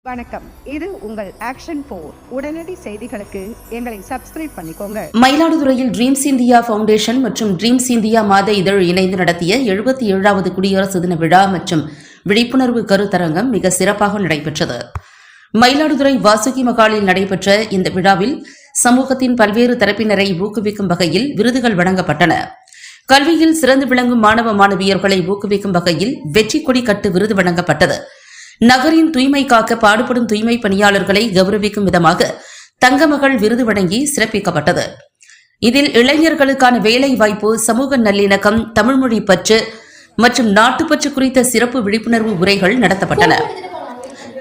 வணக்கம். இது உங்கள் ஆக்ஷன் 4 உடனடி செய்திகளுக்கு எங்களை சப்ஸ்கிரைப் பண்ணிக்கோங்க. மயிலாடுதுறையில் ட்ரீம்ஸ் இந்தியா ஃபவுண்டேஷன் மற்றும் ட்ரீம்ஸ் இந்தியா மாத இதழ் இணைந்து நடத்திய 77வது குடியரசு தின விழா மற்றும் விழிப்புணர்வு கருத்தரங்கம் மிக சிறப்பாக நடைபெற்றது. மயிலாடுதுறை வாசுகி மகாலில் நடைபெற்ற இந்த விழாவில் சமூகத்தின் பல்வேறு தரப்பினரை ஊக்குவிக்கும் வகையில் விருதுகள் வழங்கப்பட்டன. கல்வியில் சிறந்து விளங்கும் மாணவ மாணவியர்களை ஊக்குவிக்கும் வகையில் வெற்றி கொடி கட்டு விருது வழங்கப்பட்டது. நகரின் தூய்மை காக்க பாடுபடும் தூய்மை பணியாளர்களை கௌரவிக்கும் விதமாக தங்கமகள் விருது வழங்கி சிறப்பிக்கப்பட்டது. இதில் இளைஞர்களுக்கான வேலை வாய்ப்பு, சமூக நல்லிணக்கம், தமிழ்மொழி பற்று மற்றும் நாட்டுப்பற்று குறித்த சிறப்பு விழிப்புணர்வு உரைகள் நடத்தப்பட்டன.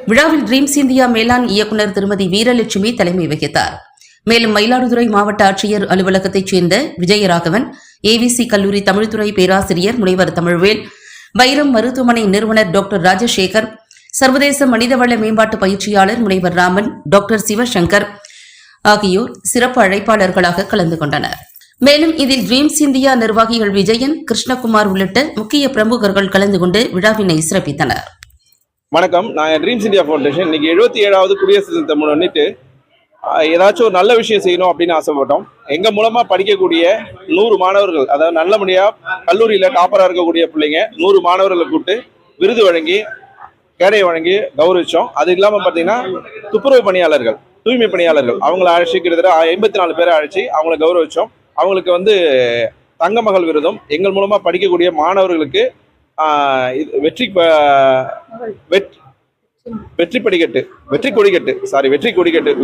விழாவில் ட்ரீம்ஸ் இந்தியா மேலாண் இயக்குநர் திருமதி வீரலட்சுமி தலைமை வகித்தார். மேலும் மயிலாடுதுறை மாவட்ட ஆட்சியர் அலுவலகத்தைச் சேர்ந்த விஜயராகவன், ஏவிசி கல்லூரி தமிழ்துறை பேராசிரியர் முனைவர் தமிழ்வேல், வைரம் மருத்துவமனை நிறுவனர் டாக்டர் ராஜசேகர், சர்வதேச மனிதவள மேம்பாட்டு பயிற்சியாளர் முனைவர் ராமன், டாக்டர் சிவசங்கர் ஆகியோர் சிறப்பு அழைப்பாளர்களாக கலந்து கொண்டனர். மேலும் இதில் ட்ரீம்ஸ் இந்தியா நிர்வாகிகள் விஜயன், கிருஷ்ணகுமார் உள்ளிட்ட முக்கிய பிரமுகர்கள் கலந்து கொண்டு விழாவினை சிறப்பித்தனர். வணக்கம். நான் ட்ரீம்ஸ் இந்தியா ஃபவுண்டேஷன் இன்னைக்கு 77வது குடியரசு தினத்தை முன்னிட்டு ஏதாச்சும் ஒரு நல்ல விஷயம் செய்யணும் அப்படின்னு ஆசைப்பட்டோம். எங்க மூலமா படிக்கக்கூடிய 100 மாணவர்கள், அதாவது நல்லபடியா கல்லூரியில டாப்பரா இருக்கக்கூடிய பிள்ளைங்க 100 மாணவர்களை கூப்பிட்டு விருது வழங்கி கேடை வழங்கி கௌரவிச்சோம். அது இல்லாமல் பார்த்தீங்கன்னா துப்புரவு பணியாளர்கள், தூய்மை பணியாளர்கள் அவங்கள அழைச்சி கிட்டத்தட்ட 54 பேரை அழைச்சி அவங்கள கௌரவிச்சோம். அவங்களுக்கு தங்கமகள் விருதும் எங்கள் மூலமாக படிக்கக்கூடிய மாணவர்களுக்கு வெற்றி கொடிக்கட்டு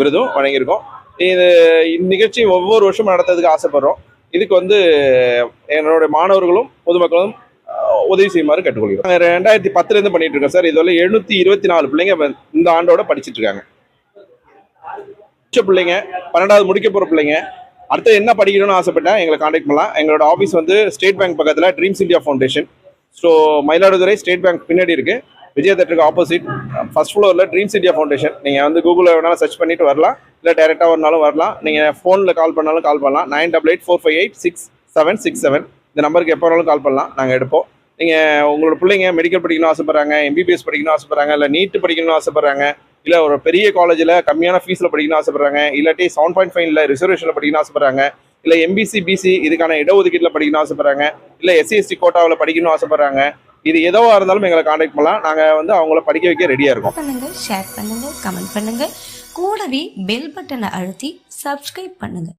விருதும் வழங்கியிருக்கோம். இது இந்நிகழ்ச்சி ஒவ்வொரு வருஷமும் நடத்துறதுக்கு ஆசைப்படுறோம். இதுக்கு என்னுடைய மாணவர்களும் பொதுமக்களும் உதவி செய்யுமாறு கேட்டுக்கொள்கிறோம். 2010 பண்ணிட்டு இருக்கோம் சார். இதுவரை 724 பிள்ளைங்க இந்த ஆண்டோட படிச்சுட்டு இருக்காங்க. பிள்ளைங்க 12வது முடிக்க போற பிள்ளைங்க அடுத்து என்ன படிக்கணும்னு ஆசைப்பட்டா எங்களை கான்டாக்ட் பண்ணலாம். எங்களோட ஆஃபீஸ் ஸ்டேட் பேங்க் பக்கத்தில் dreams India foundation. So Mayiladuthurai state bank பின்னாடி இருக்கு, விஜய தேட்டருக்கு ஆப்போசிட் ஃபர்ஸ்ட் ஃப்ளோரில் ட்ரீம்ஸ் இந்தியா ஃபவுண்டேஷன். நீங்கள் கூகுளில் வேணாலும் சர்ச் பண்ணிட்டு வரலாம், இல்லை டைரெக்டாக வரனாலும் வரலாம். நீங்கள் ஃபோனில் கால் பண்ணாலும் கால் பண்ணலாம். 9884586767 இந்த நம்பருக்கு எப்போ வேணாலும் கால் பண்ணலாம், நாங்கள் எடுப்போம். நீங்கள் உங்களோட பிள்ளைங்க மெடிக்கல் படிக்கணும்னு ஆசைப்படுறாங்க, எம்பிபிஎஸ் படிக்கணும்னு ஆசைப்படுறாங்க, இல்லை நீட்டு படிக்கணும்னு ஆசைப்படுறாங்க, இல்லை ஒரு பெரிய காலேஜில் கம்மியான ஃபீஸில் படிக்கணும்னு ஆசைப்படுறாங்க, இல்லாட்டி 7.5 ரிசர்வேஷனில் படிக்கணும்னு ஆசைப்படுறாங்க, இல்லை எம்பிசி பிசி இதுக்கான இடஒதுக்கீட்டில் படிக்கணும்னு ஆசைப்படுறாங்க, இல்லை எஸ்சி/எஸ்டி கோட்டாவில் படிக்கணும்னு ஆசைப்படுறாங்க, இது எதுவாக இருந்தாலும் எங்களை கான்டாக்ட் பண்ணலாம். நாங்கள் அவங்கள படிக்க வைக்க ரெடியாக இருக்கோம். பண்ணுங்க, ஷேர் பண்ணுங்க, கமெண்ட் பண்ணுங்க, கூடவே பெல் பட்டனை அழுத்தி சப்ஸ்கிரைப் பண்ணுங்க.